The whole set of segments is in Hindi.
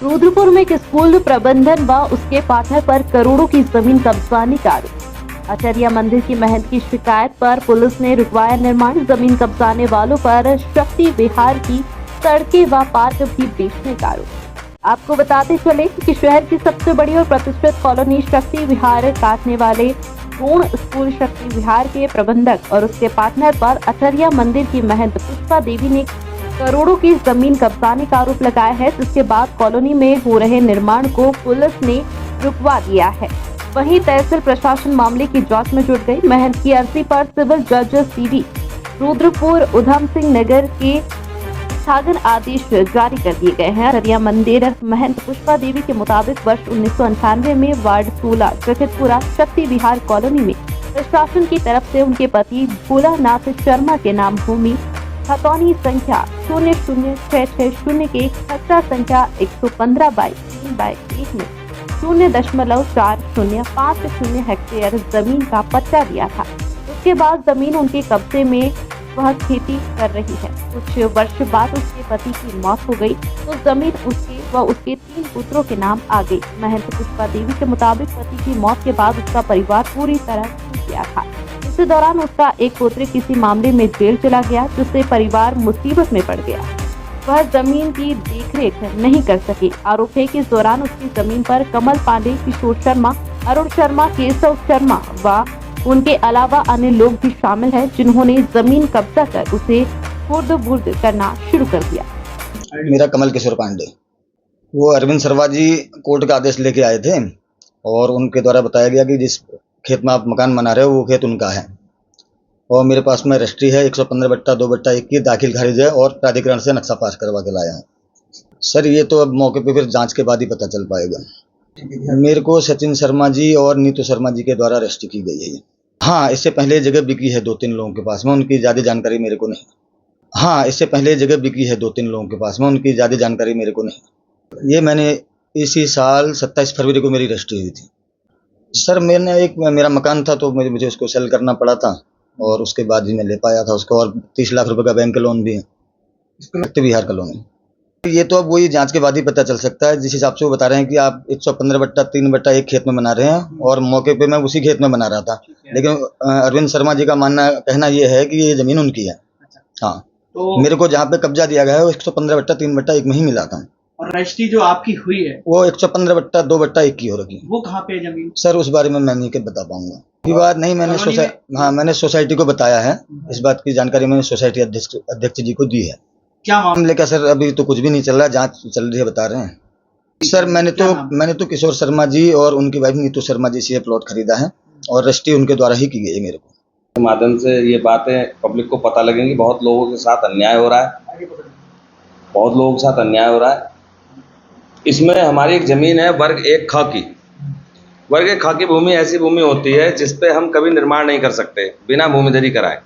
रुद्रपुर में एक स्कूल प्रबंधन व उसके पार्टनर पर करोड़ों की जमीन कब्जाने का आरोप। आचार्य मंदिर की महंत की शिकायत पर पुलिस ने रुकवाया निर्माण। जमीन कब्जाने वालों पर शक्ति विहार की सड़कें व पार्क भी बेचने का आरोप। आपको बताते चले कि शहर की सबसे बड़ी और प्रतिष्ठित कॉलोनी शक्ति विहार काटने वाले पूर्ण स्कूल शक्ति विहार के प्रबंधक और उसके पार्टनर पर आचार्य मंदिर की महंत पुष्पा देवी ने करोड़ों की जमीन कब्जाने का आरोप लगाया है, जिसके बाद कॉलोनी में हो रहे निर्माण को पुलिस ने रुकवा दिया है। वहीं तहसील प्रशासन मामले की जांच में जुट गई। महंत की अर्जी पर सिविल जज सीडी रुद्रपुर उधम सिंह नगर के स्थगन आदेश जारी कर दिए गए हैं। आचार्य मंदिर महंत पुष्पा देवी के मुताबिक वर्ष 1998 में वार्ड 16 जगतपुरा शक्ति विहार कॉलोनी में प्रशासन की तरफ से उनके पति भोलानाथ शर्मा के नाम भूमि खतौनी संख्या 00660 के खसरा संख्या 115/3/1 में 0.4050 हेक्टेयर जमीन का पट्टा दिया था। उसके बाद जमीन उनके कब्जे में वह खेती कर रही है। कुछ वर्ष बाद उसके पति की मौत हो गई तो जमीन उसके व उसके 3 पुत्रों के नाम आ गई। महंत पुष्पा देवी के मुताबिक पति की मौत के बाद उसका परिवार पूरी तरह टूट गया था। इसी दौरान उसका एक पुत्र किसी मामले में जेल चला गया, जिससे परिवार मुसीबत में पड़ गया। वह जमीन की देखरेख नहीं कर सके। आरोप है कि इस दौरान उसकी जमीन पर कमल पांडे, किशोर शर्मा, अरुण शर्मा, केशव शर्मा व उनके अलावा अन्य लोग भी शामिल हैं, जिन्होंने जमीन कब्जा कर उसे खुर्द-बुर्द करना शुरू कर दिया। मेरा कमल किशोर पांडे, वो अरविंद शर्मा जी कोर्ट का आदेश लेके आए थे और उनके द्वारा बताया गया कि जिस खेत में आप मकान बना रहे हो वो खेत उनका है और मेरे पास में रजिस्ट्री है 115/2/1 की दाखिल खारिज है और प्राधिकरण से नक्शा पास करवा के लाया है। सर ये तो अब मौके पे फिर जांच के बाद ही पता चल पाएगा। मेरे को सचिन शर्मा जी और नीतू शर्मा जी के द्वारा रजिस्ट्री की गई है। हाँ, इससे पहले जगह बिकी है 2-3 लोगों के पास में, उनकी ज़्यादा जानकारी मेरे को नहीं। हाँ, इससे पहले जगह बिकी है 2-3 लोगों के पास में, उनकी ज़्यादा जानकारी मेरे को नहीं। ये मैंने इसी साल 27 फरवरी को मेरी रजिस्ट्री हुई थी। सर मेरा मकान था तो मुझे उसको सेल करना पड़ा था और उसके बाद ही मैं ले पाया था उसको, और 30 लाख रुपए का बैंक लोन भी है, शक्ति विहार का लोन है। ये तो अब वही जांच के बाद ही पता चल सकता है। जिस हिसाब से वो बता रहे हैं कि आप 115/3/1 खेत में बना रहे हैं और मौके पे मैं उसी खेत में बना रहा था, लेकिन अरविंद शर्मा जी का कहना ये है कि ये जमीन उनकी है। हाँ, तो मेरे को जहाँ पे कब्जा दिया गया है वो 115/3/1 में ही मिला था। और रजिस्ट्री जो आपकी हुई है वो 115/2/1 की हो रखी। वो कहाँ पे है जमीन? सर उस बारे में मैं नहीं के बता पाऊंगा। ये बात नहीं, मैंने सोसाइटी को बताया है। इस बात की जानकारी मैंने सोसाइटी अध्यक्ष जी को दी है। क्या मामले का सर? अभी तो कुछ भी नहीं चल रहा, जांच चल रही है, बता रहे हैं सर। मैंने तो किशोर शर्मा जी और उनकी वाइफ नीतू शर्मा जी से प्लॉट खरीदा है और रजिस्ट्री उनके द्वारा ही की गई है। मेरे को माध्यम से ये बातें पब्लिक को पता लगेंगी। बहुत लोगों के साथ अन्याय हो रहा है, बहुत लोगों के साथ अन्याय हो रहा है। इसमें हमारी एक ज़मीन है वर्ग 1 ख की। वर्ग 1 ख की भूमि ऐसी भूमि होती है जिस पे हम कभी निर्माण नहीं कर सकते बिना भूमिधरी कराए।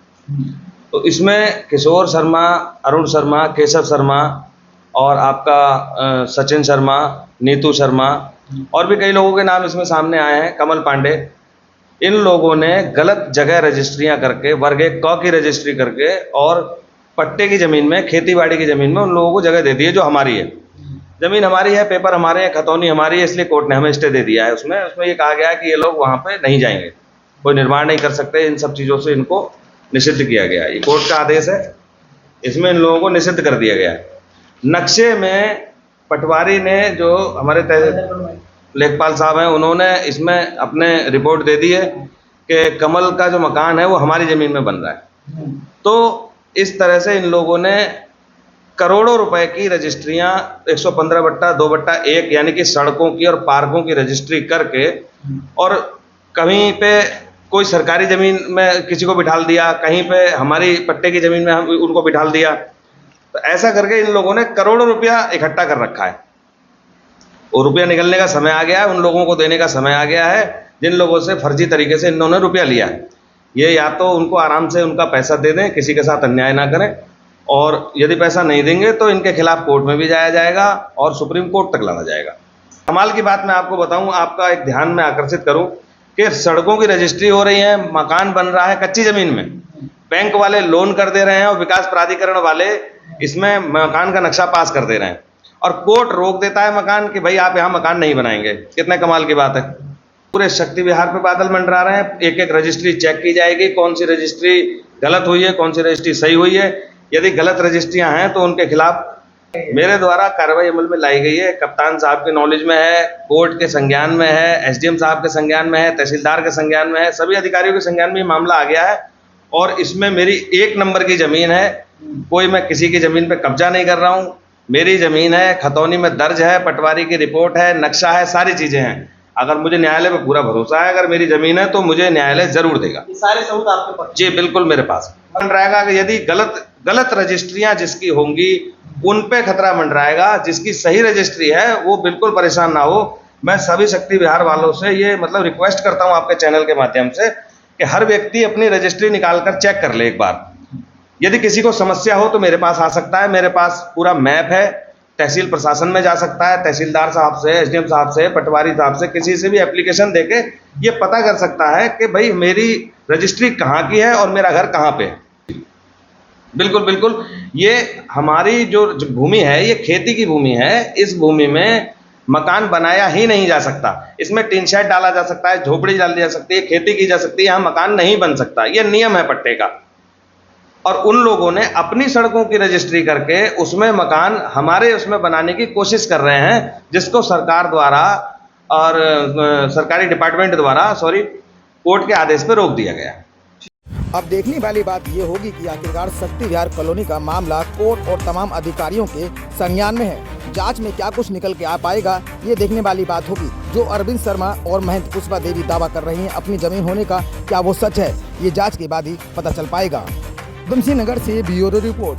तो इसमें किशोर शर्मा, अरुण शर्मा, केशव शर्मा और आपका सचिन शर्मा, नीतू शर्मा और भी कई लोगों के नाम इसमें सामने आए हैं, कमल पांडे। इन लोगों ने गलत जगह रजिस्ट्रियाँ करके वर्ग 1 क की रजिस्ट्री करके और पट्टे की ज़मीन में, खेती बाड़ी की ज़मीन में उन लोगों को जगह दे दी है जो हमारी है। ज़मीन हमारी है, पेपर हमारे हैं, खतौनी हमारी है, इसलिए कोर्ट ने हमें स्टे दे दिया है। उसमें ये कहा गया है कि ये लोग वहाँ पे नहीं जाएंगे, कोई निर्माण नहीं कर सकते। इन सब चीज़ों से इनको निषिद्ध किया गया है। ये कोर्ट का आदेश है, इसमें इन लोगों को निषिद्ध कर दिया गया है। नक्शे में पटवारी ने, जो हमारे लेखपाल साहब हैं, उन्होंने इसमें अपने रिपोर्ट दे दी है कि कमल का जो मकान है वो हमारी ज़मीन में बन रहा है। तो इस तरह से इन लोगों ने करोड़ों रुपए की रजिस्ट्रियां 115/2/1 यानी कि सड़कों की और पार्कों की रजिस्ट्री करके, और कहीं पे कोई सरकारी ज़मीन में किसी को बिठाल दिया, कहीं पे हमारी पट्टे की ज़मीन में हम उनको बिठाल दिया। तो ऐसा करके इन लोगों ने करोड़ों रुपया इकट्ठा कर रखा है। वो रुपया निकलने का समय आ गया है, उन लोगों को देने का समय आ गया है जिन लोगों से फर्जी तरीके से इन्होंने रुपया लिया है। ये या तो उनको आराम से उनका पैसा दे दें, किसी के साथ अन्याय ना करें, और यदि पैसा नहीं देंगे तो इनके खिलाफ कोर्ट में भी जाया जाएगा और सुप्रीम कोर्ट तक लाना जाएगा। कमाल की बात मैं आपको बताऊं, आपका एक ध्यान में आकर्षित करूं कि सड़कों की रजिस्ट्री हो रही है, मकान बन रहा है कच्ची ज़मीन में, बैंक वाले लोन कर दे रहे हैं और विकास प्राधिकरण वाले इसमें मकान का नक्शा पास कर दे रहे हैं। और कोर्ट रोक देता है मकान कि भाई आप यहाँ मकान नहीं बनाएंगे। कितने कमाल की बात है। पूरे शक्ति विहार पे बादल मंडरा रहे हैं। एक एक रजिस्ट्री चेक की जाएगी, कौन सी रजिस्ट्री गलत हुई है, कौन सी रजिस्ट्री सही हुई है। यदि गलत रजिस्ट्रियां हैं तो उनके खिलाफ मेरे द्वारा कार्रवाई अमल में लाई गई है। कप्तान साहब के नॉलेज में है, कोर्ट के संज्ञान में है, एसडीएम साहब के संज्ञान में है, तहसीलदार के संज्ञान में है, सभी अधिकारियों के संज्ञान में मामला आ गया है। और इसमें मेरी 1 नंबर की जमीन है, कोई मैं किसी की जमीन पे कब्जा नहीं कर रहा हूँ। मेरी जमीन है, खतौनी में दर्ज है, पटवारी की रिपोर्ट है, नक्शा है, सारी चीजें हैं। अगर मुझे न्यायालय पे पूरा भरोसा है, अगर मेरी जमीन है तो मुझे न्यायालय जरूर देगा। ये सारे सबूत आपके पास? जी बिल्कुल मेरे पास मंडराएगा कि यदि गलत रजिस्ट्रियां जिसकी होंगी उन पे खतरा मंडराएगा। जिसकी सही रजिस्ट्री है वो बिल्कुल परेशान ना हो। मैं सभी शक्ति विहार वालों से ये रिक्वेस्ट करता हूं आपके चैनल के माध्यम से कि हर व्यक्ति अपनी रजिस्ट्री निकालकर चेक कर ले एक बार। यदि किसी को समस्या हो तो मेरे पास आ सकता है। मेरे पास पूरा मैप है, तहसील प्रशासन में जा सकता है, तहसीलदार साहब से, एसडीएम साहब से, पटवारी साहब से, किसी से भी एप्लीकेशन देके ये पता कर सकता है कि भाई मेरी रजिस्ट्री कहाँ की है और मेरा घर कहाँ पे है। बिल्कुल ये हमारी जो भूमि है ये खेती की भूमि है। इस भूमि में मकान बनाया ही नहीं जा सकता। इसमें टीन शेड डाला जा सकता है, झोपड़ी डाली जा सकती है, खेती की जा सकती है, यहाँ मकान नहीं बन सकता। ये नियम है पट्टे का। और उन लोगों ने अपनी सड़कों की रजिस्ट्री करके उसमें मकान हमारे उसमें बनाने की कोशिश कर रहे हैं, जिसको सरकार द्वारा और सरकारी डिपार्टमेंट द्वारा कोर्ट के आदेश पर रोक दिया गया। अब देखने वाली बात ये होगी कि आखिरकार शक्ति विहार कॉलोनी का मामला कोर्ट और तमाम अधिकारियों के संज्ञान में है। जांच में क्या कुछ निकल के आ पाएगा ये देखने वाली बात होगी। जो अरविंद शर्मा और महंत पुष्पा देवी दावा कर रही हैं अपनी जमीन होने का, क्या वो सच है, ये जांच के बाद ही पता चल पाएगा। उधमसिंह नगर से ब्यूरो रिपोर्ट।